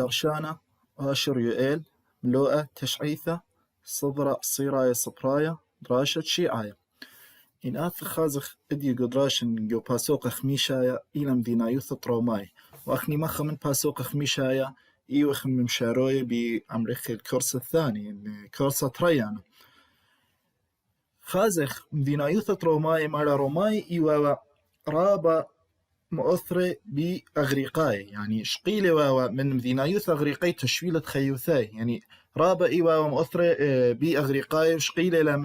شرشانة آشر يؤيل ملوءة تشعيثة صبرة صيراية صبراية دراشة شيعاية إن آث خازخ إدي قدراشن جو باسوق خميشايا إلم دينا يوث تروماي وأخني مخ من باسوق خميشايا إيوخ من مشاروي بأمريخ الكورس الثاني كورس تريانا خازخ مدينة يوث تروماي مالا روماي إيوا رابا مؤثرة بأغريقاي يعني شقيلة من مدينة يوث أغريقاي تشويلة خيوثاي يعني رابا إيوا مؤثرة بأغريقاي وشقيلة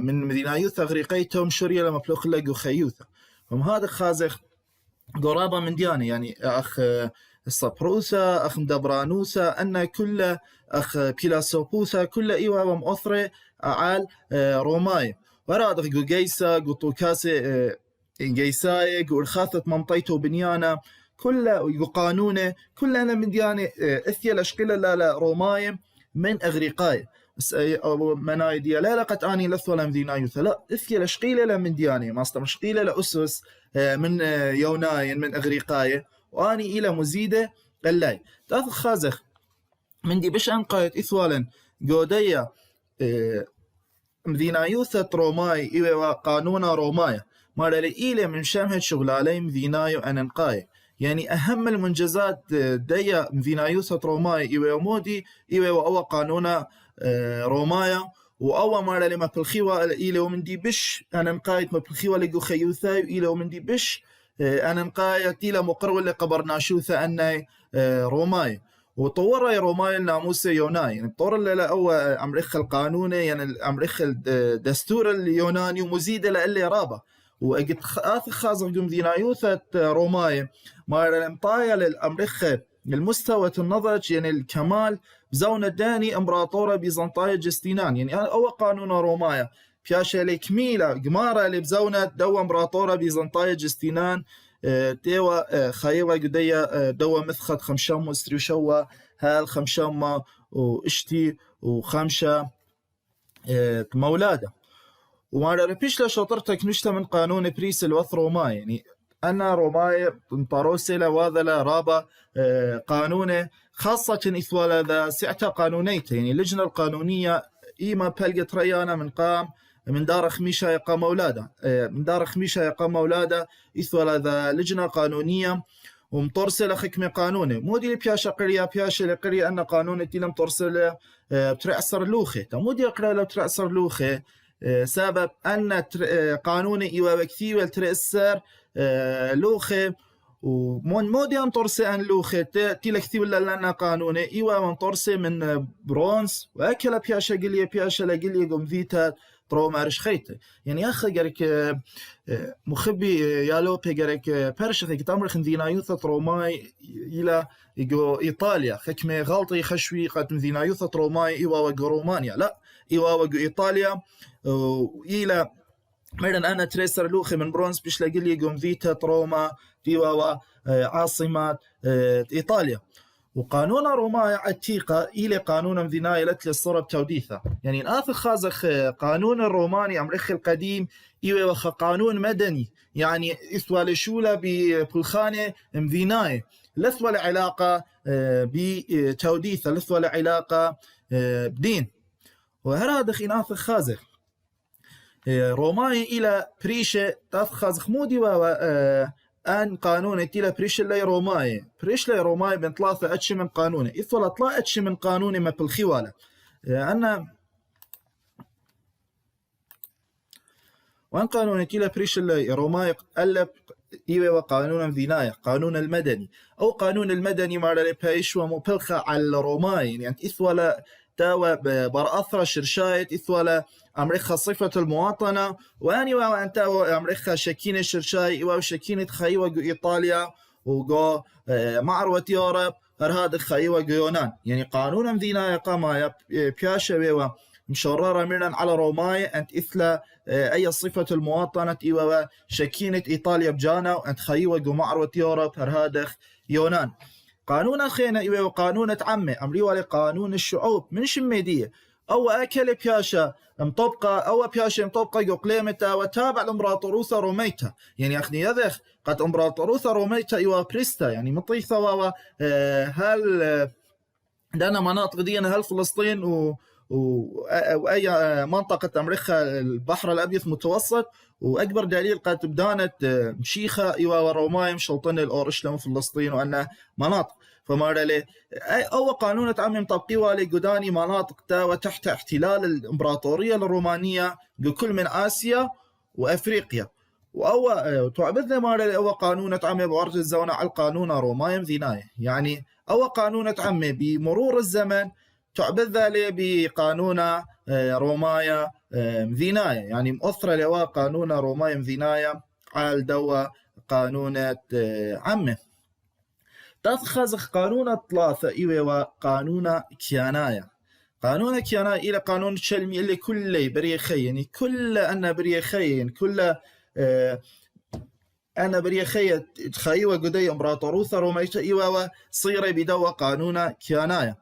من مدينة يوث أغريقاي توم شوريا لما بلوخ لقو خيوثة هذا خازخ قرابة من ديانة يعني أخ الصبروسة أخ مدبرانوسة أن كل أخ بيلاسوبوسة كل إيوا مؤثرة على روماي ورادخ قو جيسا قو طوكاسي جيساي قو الخاثة منطيته بنيانا كل قانونه كلنا من ديانة إثيا لشقلة لا روماي من أغريقاي مناي ديا لا لقد آني لثولا من دينايو لا إثيا لشقيلة لا من دياني ماستر شقيلة لأسس من يوناين من أغريقاي وآني إلى مزيدة اللاي تاث خازخ من دي بش أنقايت إثوالا قودية مدينايوثة روماي إيوا قانونا روماي مالا لإيلة من شامهد شغلالي مدينايو أننقاي يعني أهم المنجزات ديا مدينايوثة روماي إيوا مودي إيوا أو قانونا رومايا وأول مرة لما بالخيوة إلى ومن دي بش أنا نقايت ما بالخيوة لقو خيوثاي إلى ومن دي بش أنا نقايت إلى مقرر اللي قبرناشوثة أني روماي وطوري روماي الناموس يوناني يعني طور اللي أول أمريخ القانوني يعني أمريخ الدستور اليوناني ومزيدة لألي رابا وقد آث خازق مدينايوثة روماي ما لنطايا للأمريخ المستوى النضج يعني الكمال بزونة داني امبراطورة بيزنطاية جستينان يعني أول قانون رومايا بياشا لكميلة قمارة اللي بزونة دو امبراطورة بيزنطاية جستينان تيوا خايوة قدية دو مثخت خمشام وستريوشوا هال خمشام واشتي وخمشة مولادة وما ربيش لشطرتك نشتا من قانون بريس الوث روماي يعني أنا روماي طاروسيلا واذلا رابا قانونه خاصة إثوالا ذا سعتا قانونيته يعني اللجنة القانونية إيما بلقت ريانا من قام من دار خميشة يقام أولاده من دار خميشة يقام أولاده إثوالا ذا لجنة قانونية ومترسل حكم قانوني مودي بياشا قرية بياشا لقرية أن قانون تيلم ترسل بترأسر لوخي تمودي قرية لو ترأسر لوخي سبب أن قانون إيوا كثير والترأسر لوخي ومن مودي أن ترسي أن لوخي تيلا كثير لنا قانوني إيوا من ترسي من برونز وأكلا بياشا قليا بياشا لقليا قم فيتا برو مارش خيته يعني أخي قريك مخبي يالوبي قريك برشخي كتامر خندينا يوثة روماي إلى إيطاليا خكمي غلطي خشوي قد مدينا يوثة روماي إيوا وقو رومانيا لا إيوا وقو إيطاليا إلى ميرن أنا تريسر لوخي من برونز بيش لقلي قم فيتا روما إيوا عاصمة إيطاليا وقانون روماي عتيقة إلى قانون مديناية لتلي الصورة بتوديثة يعني الآث خازخ قانون الروماني أمريخ القديم إيوه قانون مدني يعني إثوال شولة ببلخانة مديناية لثوال علاقة بتوديثة لثوال علاقة بدين وهذا خناث خازخ روماي إلى بريشة تاث خازخ مودي أن قانون تيلا بريش لي روماي بين ثلاثة أتش من قانونه إثولا طلا أتش من قانونه ما بالخوالة أنا وأن قانون تيلا بريش لي روماي ألب إيوه وقانون مديناية قانون المدني أو قانون المدني ما لبايش ومبلخة على روماي يعني إثولا تاوى برأثرة شرشايت إثولا أمريكا صفة المواطنة وأني وأنت أمريكا شكينة شرشاي وشكينة خيوة إيطاليا وجو معروة يوروب هذا خيوة يونان يعني قانون مدينة قام بياشة و مشررة منا على روماي أنت إثلا أي صفة المواطنة وشكينة إيطاليا بجانا وأنت خيوة معروة يوروب هذا يونان قانون خينا وقانون عمه أمري ولا قانون الشعوب من شميدية أو أكل بياشا مطبقة أو بياشا مطبقة يقليمتا وتابع الإمبراطوروسا روميتا يعني أخني يذخ قد إمبراطوروسا روميتا إيوا بريستا يعني مطيثة هل لأن مناطق دي هل فلسطين وأي منطقة أمريكا البحر الأبيض متوسط وأكبر دليل قد بدانت مشيخة إيوا وروماي مشلطن الأورشلم وفلسطين وأنها مناطق فما لي أو قانون تعمم تبقيوا لقداني مناطق تا وتحت احتلال الإمبراطورية الرومانية بكل من آسيا وأفريقيا وأو تعبدنا ما لي أو قانون تعمم بورج الزونة على القانون روماي ذيناية يعني أو قانون تعمم بمرور الزمن تعبد ذلك بقانون رومايا ذيناية يعني مؤثرة لوا قانون رومايا ذيناية على دوا قانون عمه تتخذ قانون ثلاثة إيوه قانون كيانايا قانون كيانايا إلى قانون شلمي اللي كل بريخي يعني كل أنا بريخي كل أنا بريخي تخيوة قدي إمبراطوروثا روميتا إيوه صيري بدوا قانون كيانايا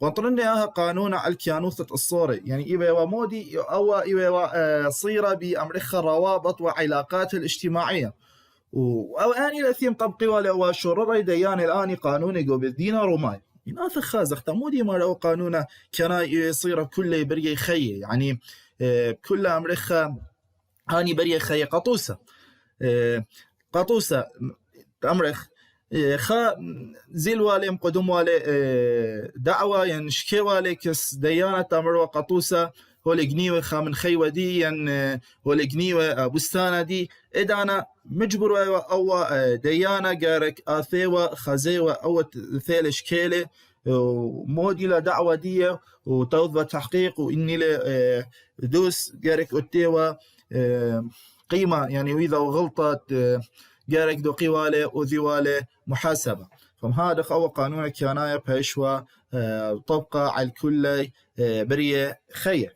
وطرنا قانون على الكيانوثة الصوري يعني إيوه مودي أو إيوه صيرة بأمريكا الروابط وعلاقات الاجتماعية وأواني الأثيم طبقي ولا شرر ديان الآن قانوني جو بالدين روماي يناث خازخ تمودي ما لو قانون كان يصير كل بري خي يعني كل أمريكا هاني بري خي قطوسة أمريخ خا زيل والي مقدم والي دعوة يعني شكي والي كس ديانة أمر وقطوسة هو الجنيوة خامن خيوة دي يعني هو الجنيوة بستانة دي إدانا مجبر أو ديانة جارك آثيوة خزيوة أو ثالث كيلة ومودي له دعوة دي وتوظف تحقيق وإني له دوس جارك أتيوة قيمة يعني وإذا غلطت جارك دو قيوالة وذيوالة محاسبة فهذا هو قانون كيانايا بهشوا طبقة على الكل بريه خير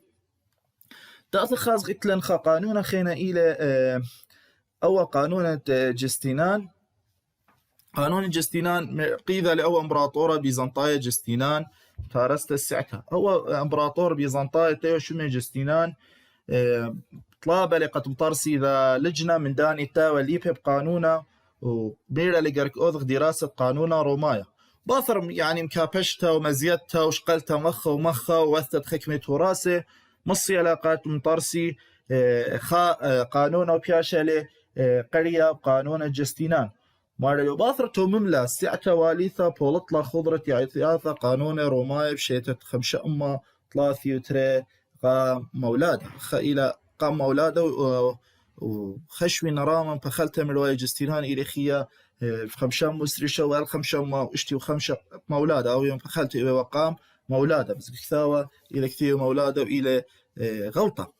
تأثر خاص قتلن قانون خينا إلى أو قانون جستينان قانون جستينان قيذا لأو إمبراطورة بيزنطاية جستينان تارست السعكة أو إمبراطور بيزنطاية تيو شمي جستينان طلابة لقد مطرسي ذا لجنة من داني تاوى ليبه بقانونا وبيرا لقرك أوضغ دراسة قانونا رومايا باثر يعني مكابشتها ومزيدتها وشقلتها مخة ومخة ووثت حكمة وراسه مصي علاقات مطرسي قانونا وبياشة قرية قانون جستينان مارلو باثر تومملا سعة واليثة بولطلا خضرة عثياثة قانون رومايا بشيتة خمشة أمة ثلاثي وتري مولادة إلى قام مولادة وخشوي نراما بخلت من رواية جستينان إلى خيا خمشة مسرشة والخمشة ما واشتي وخمشة مولادة أو يوم بخلت إلى وقام مولادة بس كثاوة إلى كثير مولادة وإلى غلطة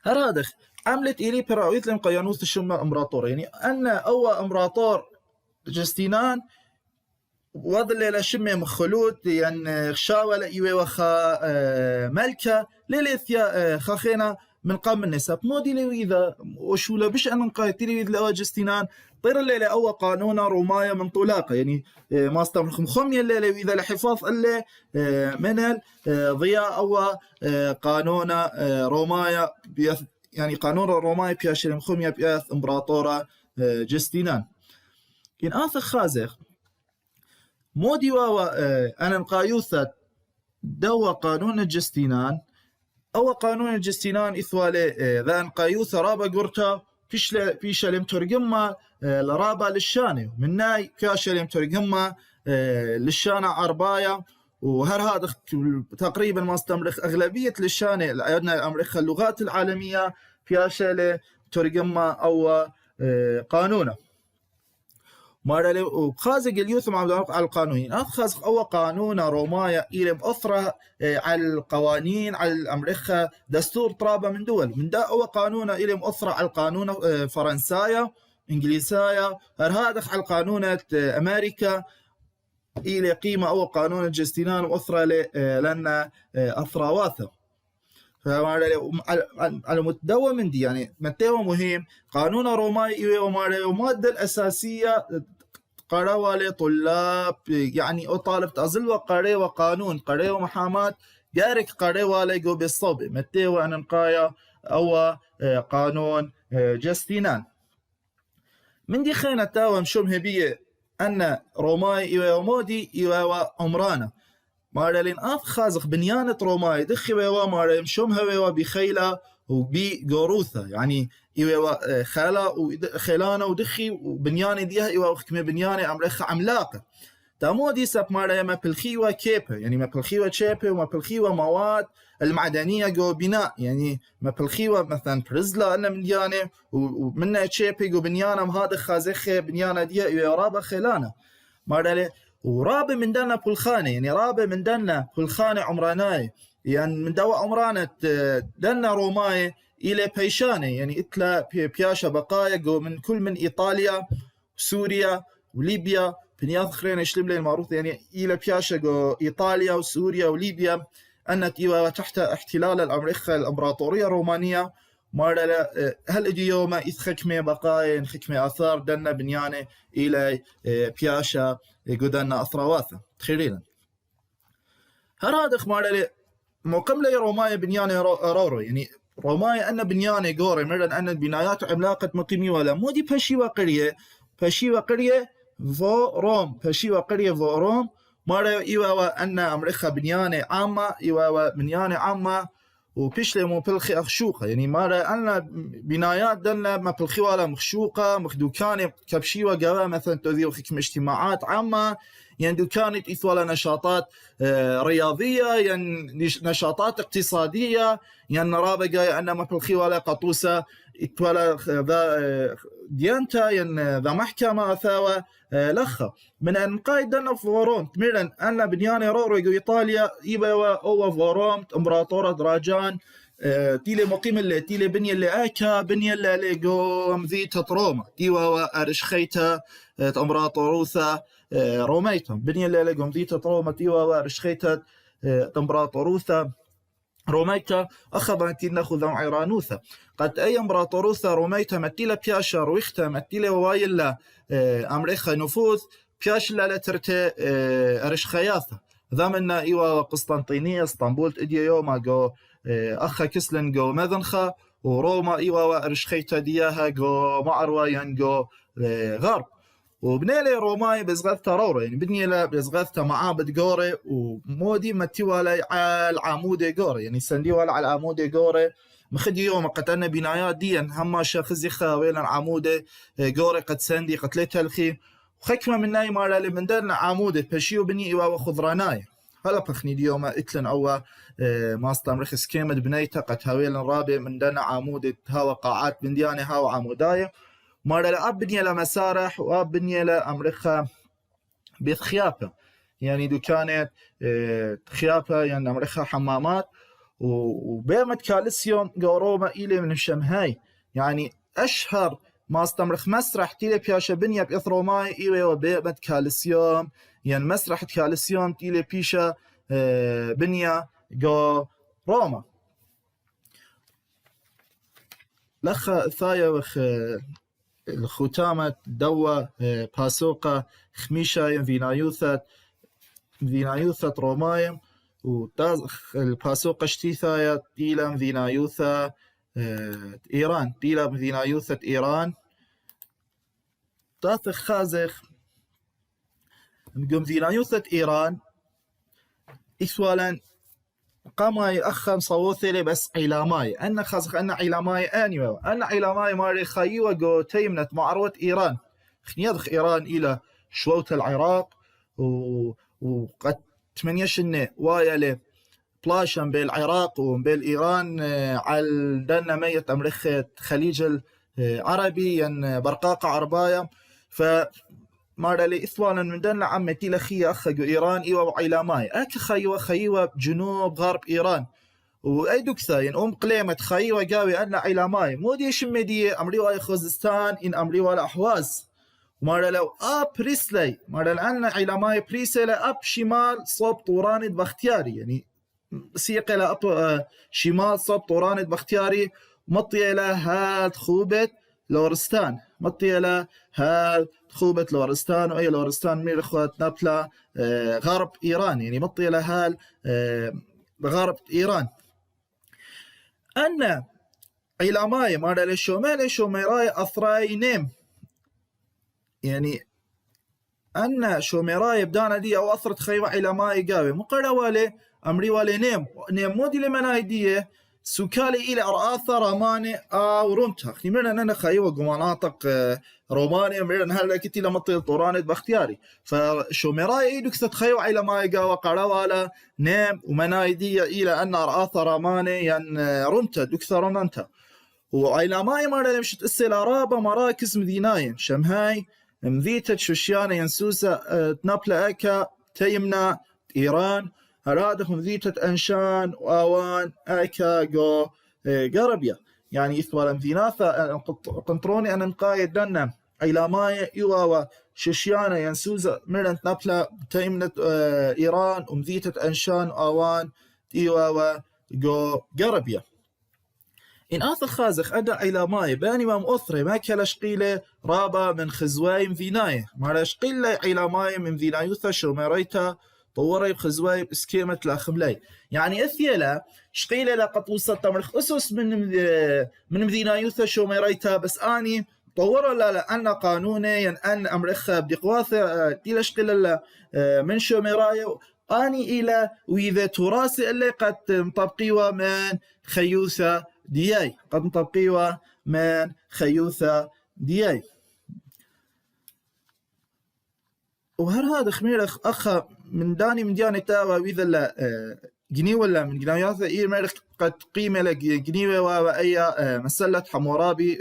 هرادخ عملت إلي براويت لهم قيانوث الشمة إمبراطور يعني أن أول إمبراطور جستينان وظل لشمة مخلوط يعني خشاوة لإيوه وخا ملكة لليثيا خاخينا من قام النسب مودي لي إذا وشو لبش أن نقاتلي إذا جستينان طير الليلة أول قانون رومايا من طلاقة يعني ما استمرخم خمية الليلة إذا لحفاظ اللي من الضياء أول قانون رومايا يعني قانون رومايا بياشر خمية بياث إمبراطورة جستينان إن آثر خازخ مودي واوا أنا نقايوثة دوا قانون الجستينان أو قانون الجستينان إثوالي ذا نقايوثة رابا قرتا فيش لم ترجمة لرابا للشاني من ناي كاش لم ترجمة للشانة عربايا وهر هذا تقريبا ما استمرخ أغلبية للشانة لأيضنا أمريكا اللغات العالمية فيش لم ترجمة أو قانونه مارلي وخازق اليوث مع على القانون أخذ أو قانون رومايا إلى أثرة على القوانين على الأمريكا دستور طرابة من دول من دا أو قانون إلى أثرة على القانون فرنسايا إنجليزايا هذا على القانون أمريكا إلى قيمة أو قانون الجستينان وأثرة لأن أثراواثه على متدوى من دي يعني متدوى مهم قانون روماي ومادة الأساسية قروا لطلاب يعني أطالب تأزل وقرية وقانون قرية ومحامات جارك قريوا لقوا بالصوب متيوا أن نقايا أو قانون جستينان من دي خينة تاوم شمه بيه أن روماي إيوا مودي إيوا عمرانا مارلين آف خازق بنيانة روماي دخي ويوا مارلين شمه ويوا بخيلة وبي جوروثا يعني إيوا خلا وخيلانة ودخي وبنيانة ديها إيوا وخكمة بنيانة أمريخ عملاقة تامودي سب مارلين ما بالخيوة كيبه يعني ما بالخيوة شيبه وما بالخيوة مواد المعدنية جو بناء يعني ما بالخيوة مثلا برزلا أنا بنيانة ومنها شيبه جو بنيانة هذا خازخة بنيانة ديها إيوا رابا خيلانة مارلين ورابع من دنا بولخانة يعني رابع من دنا بولخانة عمراناي يعني من دوا عمرانة دنا روماي إلى بيشانة يعني إتلا بياشا بقايا من كل من إيطاليا وسوريا وليبيا بنياض خرين يشلم لي المعروف يعني إلى بياشا إيطاليا وسوريا وليبيا أنت إيوا تحت احتلال الأمريكا الإمبراطورية الرومانية مارلا هل اجي يوم إثخكمة بقايا خكمة آثار دنا بنيانة إلى بياشا يقولنا أثرواثة تخيلين هرادخ مارلا مقام لي روماي بنيانة رورو يعني روماي أن بنيانة جوري مرن أن البنايات عملاقة مقيمي ولا مودي بشيوة قرية فو روم بشيوة قرية فو روم مارا إيوا أن أمريكا بنيانة عامة إيوا بنيانة عامة وبيشلي مو بالخي أخشوقة يعني مارا أن بنايات دلنا ما بالخي ولا مخشوقة مخدوكانة كبشيوة جوا مثلا تذيو خكم اجتماعات عامة يعني دوكانت إثوالا نشاطات رياضية يعني نشاطات اقتصادية يعني رابقة أن ما بالخي ولا قطوسة إثوالا ذا ديانتا يعني ذا محكمة أثاوى لخا من أن قايد دنا فورون تمرن أن بنيانة رورو إيطاليا إيبا أو فورون إمبراطورة دراجان تيلي مقيم اللي تيلي بنية اللي آكا بنية اللي جو مذيتة روما تيوا أرشخيتا إمبراطوروثا روميتا بنية اللي جو مذيتة روما تيوا أرشخيتا إمبراطوروثا روميتا أخذت ناخذ عيرانوثا قد أي إمبراطوروثا روميتا متيلا بياشا رويختا متيلا وايلا أمريكا نفوذ بياشلا لترتي أرشخياثا ذامنا إيوا قسطنطينية اسطنبول تأدي يوما جو أخا كسلن جو مذنخا وروما إيوا أرشخيتا دياها جو معروا جو غرب وبنيلي روماي بزغثتا رورو يعني بنيلا بزغثتا معابد جوري ومودي متيوالي على عمودي جوري يعني سنديوالي على عمودي جوري مخدي يوم قتلنا بنايات ديا هما شاخزي خاويلا عمودي جوري قد سندي قتلتها الخي وخكمة من ناي مالا اللي من دارنا عمودي بشيو بني إيوا وخضراناي هلا بخني ديوم إتلن أو ما استمرخ سكيمد بنيتا قد هاويلا رابع من دارنا عمودي هوا قاعات من دياني هوا عموداي مارا لأب بنية لمسارح وأب بنية لأمريكا بخيابة يعني دو كانت خيابة يعني أمريكا حمامات وبيمت كالسيوم روما إلي من الشمهاي يعني أشهر ما استمرخ مسرح تيلي بياشا بنية بإثروماي إيوه وبيمت كالسيوم يعني مسرح كالسيوم تيلي بيشا بنية روما لخ ثايا وخ الختامة دوا باسوقة خميشة فينايوثة رومايم وتاز الباسوقة شتيثايا تيلم فينايوثة إيران تيلم فينايوثة إيران تاث خازخ نقوم فينايوثة إيران إسوالا قاماي أخم صوثلي بس عيلاماي أنا خازخ أنا عيلاماي أنيوه أنا عيلاماي ماري خايوة جو تيمنت معروة إيران خنيضخ إيران إلى شووت العراق وقد تمنيش إنه وايا بلاشن بين العراق وبين إيران على دنا مية أمريكا خليج العربي ين برقاقة عربايا ف مارا لي إثوالا من دنا عمتي لخي أخجو إيران إيوا وعيلاماي أك خيوة جنوب غرب إيران وأي دوكساين قليمة خيوة جاوي أن عيلاماي مودي شمدي أمري ولا خوزستان إن أمري ولا أحواز مارا لو بريسلي مارا لأن عيلاماي بريسلي أب شمال صوب طورانة بختياري يعني سيقي لأب شمال صوب طورانة بختياري مطي إلى هاد خوبة لورستان مطي إلى هاد خوبة لورستان وأي لورستان مير إخوة نابلا غرب إيران يعني مطي إلى هال غرب إيران أن عيلاماي مارا شومالي شوميراي أثراي نيم، يعني أن شوميراي بدانا دي أو أثرت خيوة عيلاماي قاوي مقرى والي أمري والي نيم مودي لمناي دي سوكالي إلى أرآثة راماني أو رونتا خيمرنا أننا خيوة مناطق رومانيا مرنا هلا كتي لما طيل طورانت باختياري فشوميراي دكست خيوة عيلاماي قاوة قرى والا نيم ومناي دي إلى أن أرآثة راماني ين رونتا دكثة رونانتا وعيلاماي مرة مشت إسلا رابا مراكز مديناين شمهاي مذيتة شوشيانا ينسوسا تنابلا أكا تيمنا إيران هرادهم مذيتة أنشان وآوان أكا جو قربيا يعني إثوالا مذيناثا قنطروني أن نقايد دنا عيلاماي إيواوا شوشيانا ينسوسا مرن تنابلا تيمنا إيران ومذيتة أنشان وآوان إيواوا جو قربيا إن آثر خازخ أدى عيلاماي باني مام أثري ما كلاش قيلة رابا من خزواي مذيناي مالاش قيلة عيلاماي من ذينايوثا شوميريتا طوري بخزواي بسكيمة لا خملاي يعني أثيلا شقيلة لقد وصلت مرخ أسس من مذينايوثا شوميريتا بس آني طوروا لا أن قانوني أن أمرخ بدقواثة تيلاش قيلة من شوميرايو آني إلى وإذا تراسي اللي قد مطبقيوا من خيوثة دياي قد مطبقيوا من خيوثة دياي وهر هذا خميرخ أخا من داني من دياني تاوى وإذا لا جني ولا من جناياثة إيه ميرخ قد قيمة لجنيوة وأي مسلة حمورابي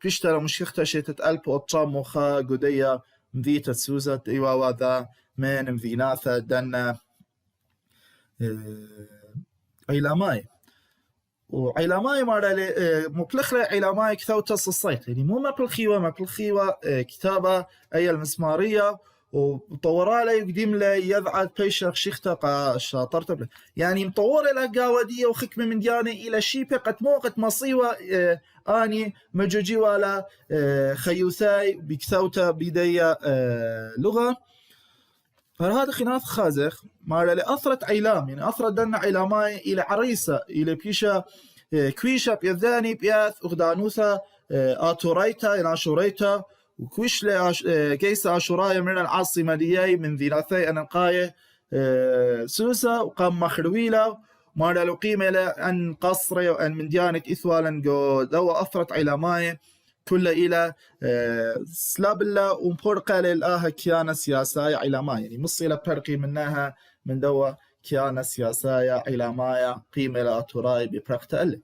بيشترى مشيخة شيتة ألب وطام وخا قدية مذيتة سوزة إيوا وذا من مذيناثة دنا عيلاماي وعيلاماي مارا مبلخ عيلاماي كثوتة الصيت يعني مو مبلخيوة كتابة أي المسمارية وطورا لي يقدم لي يذعد بيشخ شيختا قا شاطرت بله يعني مطور إلى قاودية وخكمة من دياني إلى شيبة قد موقت مصيوة آني مجوجي ولا خيوثاي بكثوتة بداية لغة فهذا خناث خازخ مارا لأثرت عيلام يعني أثرت دنا عيلاماي إلى عريسة إلى بيشا كويشا بيذاني بياث أغدانوثا آتوريتا إلى عشوريتا وكويش كيس عاشورايا من العاصمة دياي من ذيلاثي أنقاية سوسة وقام مخرويلة مارا لقيمة لأن قصري وأن من ديانة إثوالا دو أثرت عيلاماي كل إلى سلاب الله ومبرقة للآها كيانة سياسية عيلاماي يعني مصي لبرقي منها من دوا كيانة سياسية عيلامايا قيمة لأتوراي ببرقة أله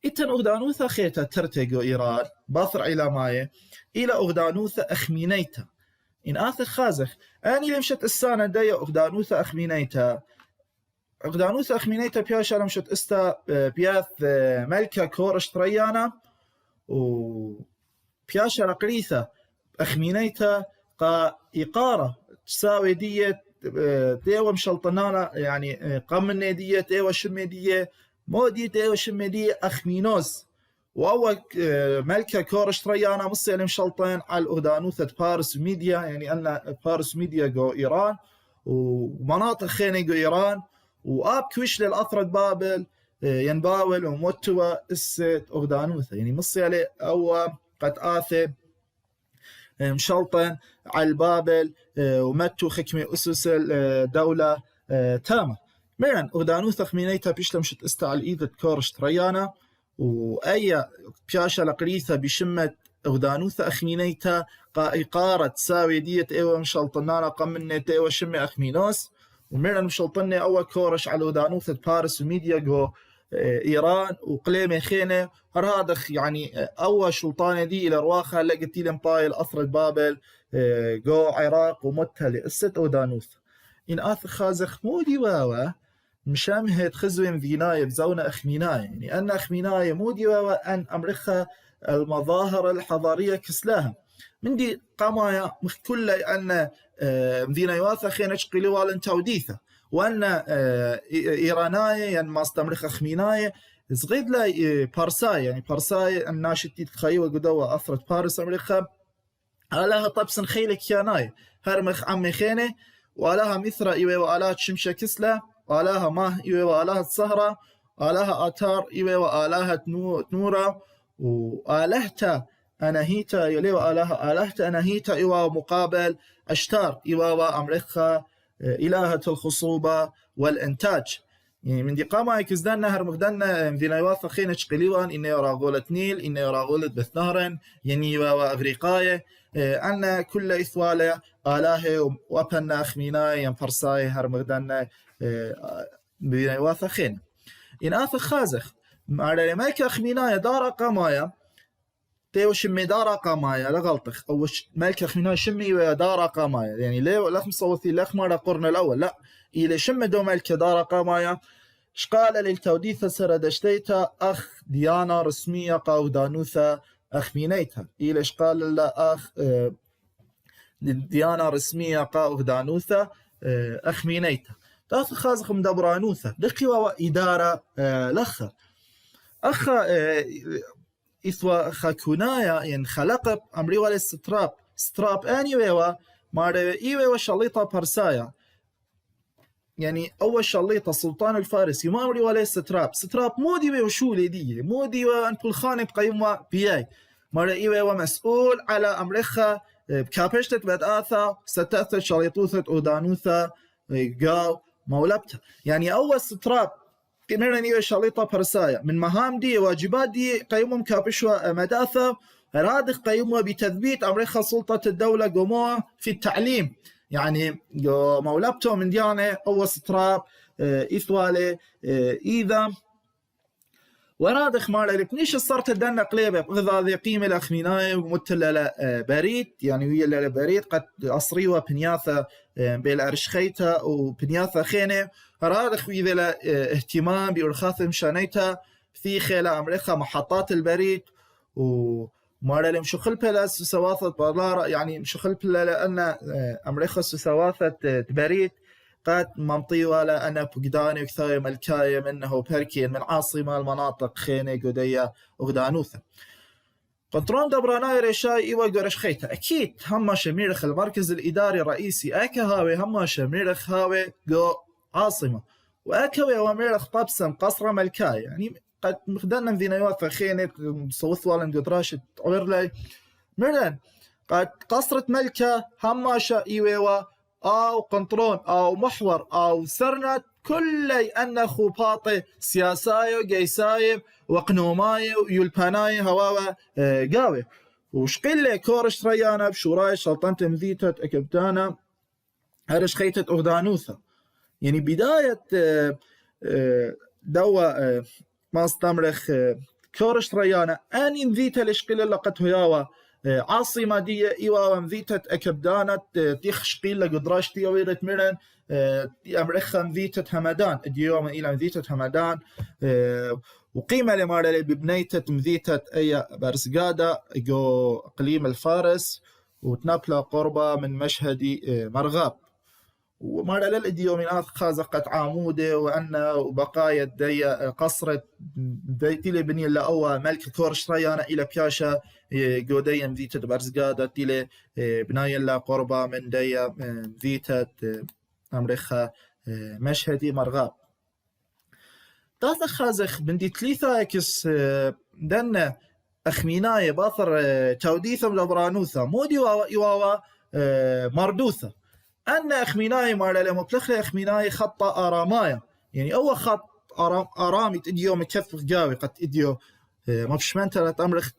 إتن أغدانوثا خيتا ترتقو إيران باثر عيلاماي إلى أغدانوثا أخمينيتا إن آثر خازخ أني لمشت السانة دايا أغدانوثا أخمينيتا بياشا لمشت استا بياث ملكة كورش تريانا وبياشا رقريثة أخمينيتا قا إقارة تساوي دية تيوة مشلطنانا يعني قمنا دية تيوة شمي دية مودي تيوة شمي دية أخمينوز وأول ملكة كورش تريانا مصي مشلطين على الأغدانوثة بارس ميديا يعني أن بارس ميديا جو إيران ومناطق خيني جو إيران وآب كويش للأثرد بابل ينباول وموتوا الست أغدانوثة يعني مصي عليه أو قد آثي مشلطن على البابل ومتوا خكمي أسس الدولة تامة مرن أغدانوثة خمينيتا بيش لمشت استعل إيدة كورش تريانا وأي بياشا لقريثة بشمت أغدانوثة أخمينيتا قائقارة تساوي دية إيوة مشلطنانا قمنة إيوة شمي أخمينوس ومرن مشلطنة أول كورش على أغدانوثة بارس وميديا جو إيران وقليمة خينة هرهادخ يعني أول شلطانة دي إلى رواخها لقيتي لمطايل أثرد بابل جو عراق ومتها لأست أغدانوثة إن آثر خازخ مودي واوا مشامهد خزوين ذيناي بزونة أخميناي يعني أن أخميناي مودي واوا أن أمرخها المظاهر الحضارية كسلاها من دي قامايا كل أن ذيناي واثا خينش قلوال توديثة وأن إيراناي يعني ما استمرخ أخميناي زغيد لا بارساي يعني بارساي الناشتي تخيوة قدوة أثرت بارس أمريكا علىها طبسن خيلك ياناي هرمخ عمي خيني وعلاها مثرى إيوه وعلات شمشة كسلة آلها ماه إيوه وآلها السهرة آلها آتار إيوه وآلها نورا وآلهتا أناهيتا يلي وآلها آلهتا أناهيتا إيوه مقابل أشتار إيوه وأمريكا إلهة الخصوبة والإنتاج. يعني من دي قامة يكزدان نهر مغدان ذي نيواثا خينة قليوان إنه يراغولة نيل إنه يراغولة بثنهرن يعني وأغريقاية أن كل إثوالة آلاه وأبنا أخميناي ينفرساي هر مغدان ذي نيواثا خينة إن آثا خازخ معنا مايك أخميناي دارا قامايا تيو شمي دارا قامايا لغلطخ أو مايك أخميناي شمي ودارا قامايا يعني ليه لخ مصوثي لخ مرة قرن الأول لا إلى شم دو ملك دار قامايا شقال للتوديثة سردشتيتا أخ ديانا رسمية قاودانوثا أخ مينيتها إلى شقال لا أخ ديانا رسمية قاودانوثا أخ مينيتها تاث خازخ مدبرانوثا دقيوة وإدارة لخ أخ إثوى خاكونايا ين خلق أمري ولا ستراب آني ويوا مار إيوه وشاليطة برسايا يعني أول شليطة سلطان الفارسي ما أمري ولا ستراب مودي وشو لدي مودي وأن كل خانة قيمة بياي مرة إيوه ومسؤول على أمريكا بكابشتة بدآثا ستأثر شليطوثة أودانوثا قاو مولبتها يعني أول ستراب كميرا إيوه شليطة برسايا من مهام دي واجبات دي قيمهم كابشوا مداثا رادخ قيموا بتثبيت أمريكا سلطة الدولة قموها في التعليم يعني مولبته من ديانة أو ستراب إثوالي إذا ورادخ مالا لبنيش الصرت الدنة قليبة بغضا ذي قيمة الأخميناي ومتلة بريد يعني ويا بريد قد أصريوة بنياثة بالأرشخيتة وبنياثة خينة رادخ ويا اهتمام بأرخاث مشانيتها في خلال أمريكا محطات البريد مارا لم شخل بلا سواثة بلارا يعني مشخل بلا لأن أمريكا سواثة بريد قد ممطي ولا أنا بقداني وكثاية ملكاية منه بركين من عاصمة المناطق خينة قدية وغدانوثة قنطرون دبراناي ريشاي إيوة قرش خيتا أكيد هم شميرخ المركز الإداري الرئيسي أكا هاوي هم شميرخ هاوي قو عاصمة وأكاوي وميرخ طبسم قصر ملكاية يعني قد مخدنا ذي نيوات خينة صوث والن قدراشة عبر لي مرن قد قصرت ملكة هماشا إيوة أو قنطرون أو محور أو سرنت كل أن خوباطي سياساي وقيساي وقنوماي ويلباناي هواوا قاوي وشقل كورش ريانا بشوراي شلطنت مذيتة أكبتانا هرش خيتة أغدانوثة يعني بداية دوا ما استمرخ كورش ريانا أني مذيتة لشقل لقد هياوا عاصمة دي إيوا مذيتة أكبدانت تيخ شقيل لقدراش تيويرت مرن أمريكا مذيتة همدان ديوما إلى مذيتة همدان وقيمة لمارة ببنيتة مذيتة أي برزقادة جو إقليم الفارس وتنبلا قربة من مشهد مرغاب ومارة للإديومينات خازقت عامودة وأن بقايا دي قصرت تيلي بني لأوا ملك كورش ريانا إلى بياشا جوديا مذيتة برزقادة تيلي بنايا لا قربة من دي مذيتة أمريكا مشهدي مرغاب تاث خازخ بندي تليثا اكس دن أخميناي باثر توديثا لبرانوثا مودي وإيواوا مردوثا أن أخميناي مارا لما بلخلي أخميناي خط آرامايا يعني أول خط آرامي تديو مكثف قاوي قد إديو مبشمنتلت أمرخ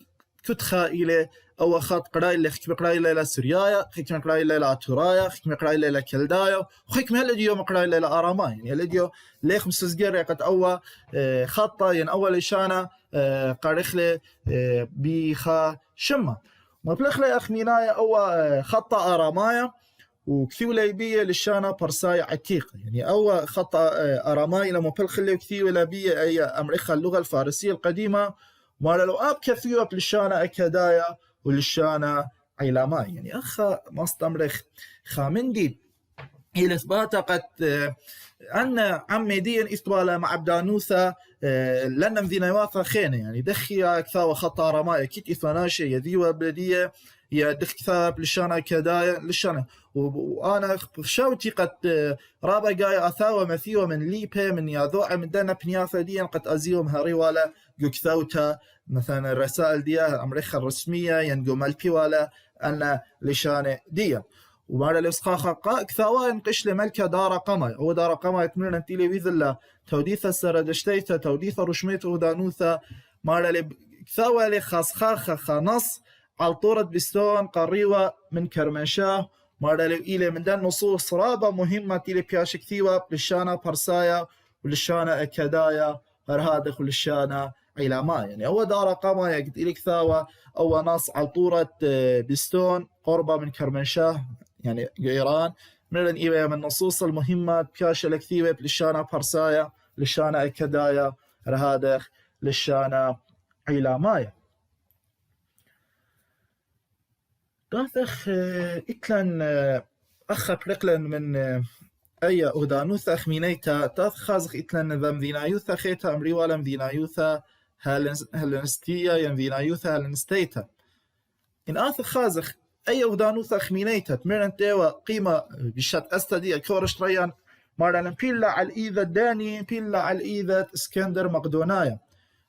كتخا إلى أول خط قراي اللي خكم قراي إلى سوريايا خكم قراي إلى تورايا خكم قراي إلى كلدايا وخكم هالديو مقراي إلى آراماي يعني هالديو ليخ مسزجر قد أول خطة يعني أول إشانة قارخلي بيخا شمة مبلخلي أخميناي أول خط آرامايا وكثيو ليبية للشانة برسايا عتيقة يعني أول خط أراماي لما بلخلي وكثيو ليبية أي أمريكا اللغة الفارسية القديمة وما لو أب كثيو للشانة أكادايا وللشانة عيلاماي يعني أخا مستمرخ خامندي إلى إثبات قد أن عمي دين إثبالا مع عبدانوثا لأن مذينا يواثا خينة يعني دخيا كثاوة خط أراماي كيت إثناشي يذيوة بلدية هي دختاب لشانا كدايا لشانا وأنا خشوتي قد رابا جاي أثاوى مثيوة من ليبه من ياذوع من دانا بنياثة دي قد أزيوم هاري ولا جوكثوتا مثلا الرسائل ديها أمريكا الرسمية ينقو ملبي ولا أنا لشانة دي وبعد الإسقاق كثاوى ينقش لملكة دار قمة هو دار قمة يتمنى تيلي ويذلا توديث السردشتيتا توديث رشميت ودانوثا مارا كثاوى لخاص خانص على طورة بستون قريوة من كرمنشاه مارا إلى من دان نصوص رابة مهمة تيلي بياش كثيوة للشانة برسايا وللشانة أكدايا هرهادخ وللشانة علامة يعني أول دار قامة يقد إليك ثاوى أول نص على طورة بستون قربة من كرمنشاه يعني إيران من إلى من النصوص المهمة بياش الكثيوة للشانة برسايا للشانة أكدايا هرهادخ للشانة علامة داثخ إتلن أخك رقلن من أي أغدانوثا خمينيتا تاث خازخ إتلن ذا مذينايوثا خيتا أمري ولا مذينايوثا هلنستيا يمذينايوثا هلنستيتا إن آثخ خازخ أي أغدانوثا خمينيتا تمرن تيوى قيمة بشات أستدي كورش ريان مارلن بيلا على الإيذا داني بيلا على الإيذا اسكندر مقدونايا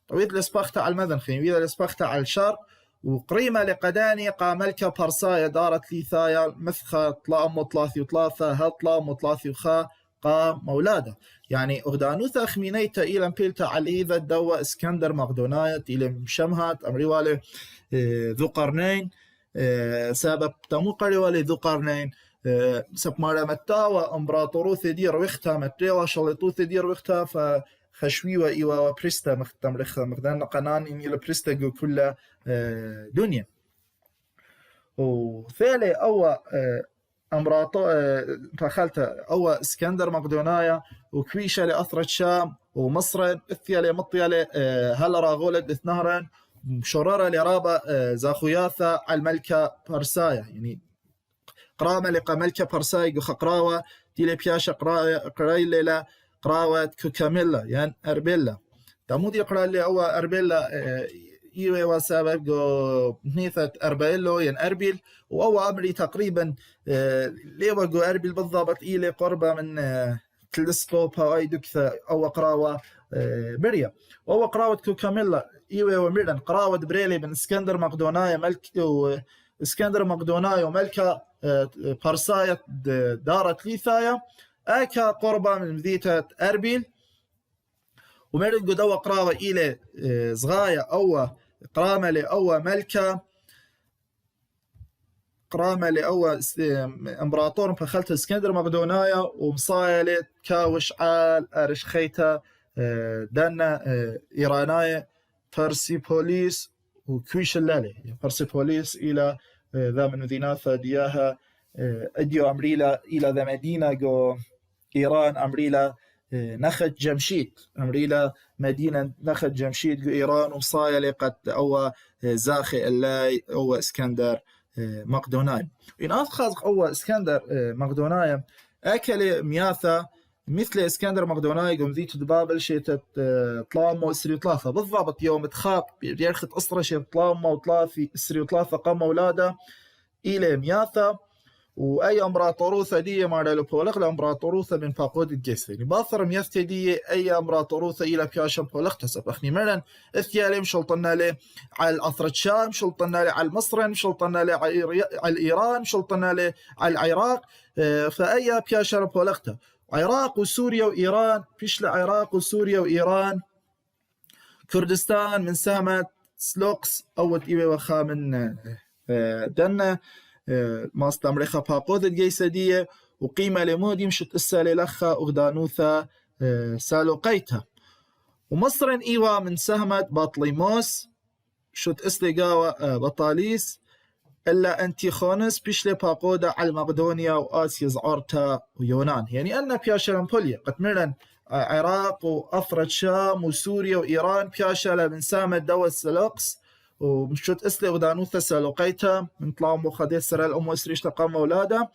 طويت لسباختا على المذن خيم إذا لسباختا على الشرق وقريمة لقداني قاملك برسايا دارت ليثايا مثخة طلام وطلاثي وطلاثة هطلام وطلاثي وخا قام مولاده يعني أغدانوثا خمينيتا إلى مبيلتا على إذا الدواء اسكندر مقدونايا إلى مشمهات أمري والي ذو قرنين سبب تمو قريوالي ذو قرنين سب مارا متاوى امبراطوروث دير وقتها متاوى شلطوث دير وقتها خشويوة إيوة بريستا مختم رخا مخدان قنان إني لبريستا جو كل دنيا وثالي أو أمراطو فخلت أو اسكندر مقدونايا وكويشة لأثرة شام ومصر الثيالي مطيالي هل راغولد اثنهرا شرارة لرابة زاخوياثة على الملكة برسايا يعني قرامة لقى ملكة برسايا خقراوة تيلي بياشا قراي ليلة قراوة كوكاميلا يعني أربيلا تمود يقرأ لي أو أربيلا إيوه وسبب جو نيثة أربيلو يعني أربيل وأو أمري تقريبا ليوا جو أربيل بالضبط إلي قربة من تلسكوب هاي دكثة أو قراوة بريا وأو قراوة كوكاميلا إيوه وميرن قراوة بريلي من اسكندر مقدونايا ملك اسكندر مقدونايا وملكة برساية دارت ليثايا أكا قربة من مذيتة أربيل ومرد قدوة قراوة إلى صغاية أو قرامة لأو ملكة قرامة لأو إمبراطور فخلت اسكندر مقدونايا ومصايلة كاوش عال أرشخيتا دانا إيرانايا فرسيبوليس وكويش اللالي فرسيبوليس إلى ذا من مدينة دياها أديو أمريلا إلى ذا مدينة جو إيران أمريلا نخت جمشيد أمريلا مدينة نخت جمشيد جو إيران ومصايلة قد أو زاخي اللاي أو اسكندر مقدوناي إن أخذ أو اسكندر مقدوناي أكل مياثة مثل اسكندر مقدوناي قم ذيت دبابل شيتت طلامة وسري وثلاثة بالضبط يوم تخاب بيرخت أسرة شيت طلامة وثلاثة سري وثلاثة قام أولاده إلى مياثة وأي أمبراطوروثة دي مارلو بولق لأمبراطوروثة من فاقود الجيس يعني باثر مياثة دي أي أمبراطوروثة إلى بياشا بولق تسب أخني مرن الثيالي مشلطنا لي على الأثرة شام مشلطنا لي على مصر مشلطنا لي على إيران مشلطنا لي على العراق فأي بياشا بولقته عراق وسوريا وإيران فيش العراق وسوريا وإيران كردستان من سامة سلوكس أول إيوه وخا من دنا ماست أمريكا باقود الجيسدية وقيمة لمودي مشت السالي لخا أغدانوثا سالوقيتها ومصر إيوة من سهمة باطليموس شت إسلقاوة بطاليس إلا أنتيخونس بيشلي باقودة على مقدونيا وآسيا زعورتا ويونان يعني أن بياشا لمبوليا قد مرن عراق وأفرد شام وسوريا وإيران بياشا من سامة دول سلوكس ومشت اسلي ودانوثا سالوقيتا من طلعوا مخديت سرى الأم وسريش تقام أولاده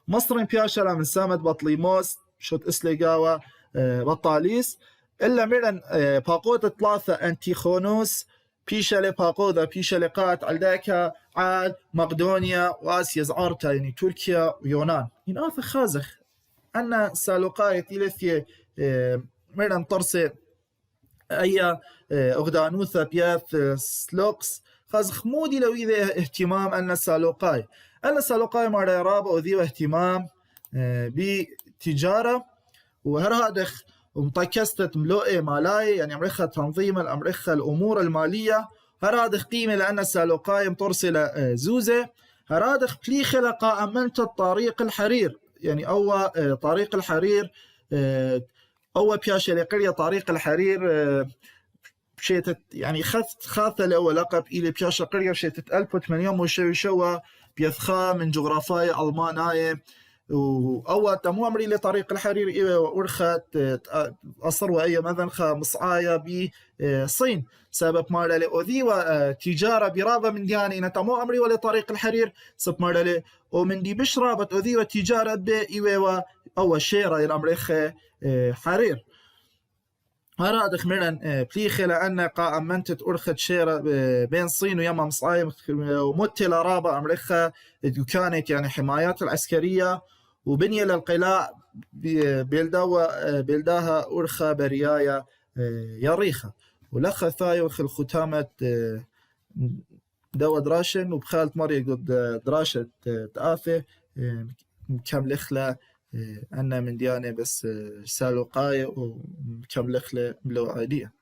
مصر بياشا من سامة بطليموس شت اسلي قاوة بطاليس إلا مرن باقودة ثلاثة أنتيخونوس بيشلي باقودا بيشلي قات علداكا عاد مقدونيا واسيا زعارتا يعني تركيا ويونان إناث خازخ أن سالوقاية إلثي ميران طرسي أي أغدانوثا بياث سلوكس خازخ مودي لو إذا اهتمام أن سالوقاي مارا رابا وذيو اهتمام بتجارة وهرادخ ومطكستة ملوئة مالاي يعني أمريخا تنظيم الأمريخا الأمور المالية هرادخ قيمة لأن سالوقاي مترسل زوزة هرادخ بليخة لقاء أمنت طريق الحرير يعني أو طريق الحرير أو بياشة لقرية طريق الحرير بشيتت يعني خاثة لأول لقب إلي بياشة قرية بشيتت 1800 وشوي شوى بيثخا من جغرافيا ألمانية وأول تمو أمري لطريق الحرير إيوه وأرخت أصر وأي مثلا مصعايا بصين سبب مالا لأذي وتجارة برابة من دياني إن تمو أمري ولطريق الحرير سب مالا لأ ومن دي بشرابة أذي وتجارة بإيوه أول شيرة الأمريخ حرير هرادخ مرن بليخي لأن قا أمنتت أرخت شيرة بين الصين ويما مصعايا ومتلة رابة أمريخا كانت يعني حمايات العسكرية وبنية للقلاع بيلداها أرخا بريايا يريخة ولخ ثايو خل ختامة دوا دراشن وبخالت مري قد دراشة تآفة كم لخلة أنا من ديانة بس سالوقاية وكم لخلة ملو عادية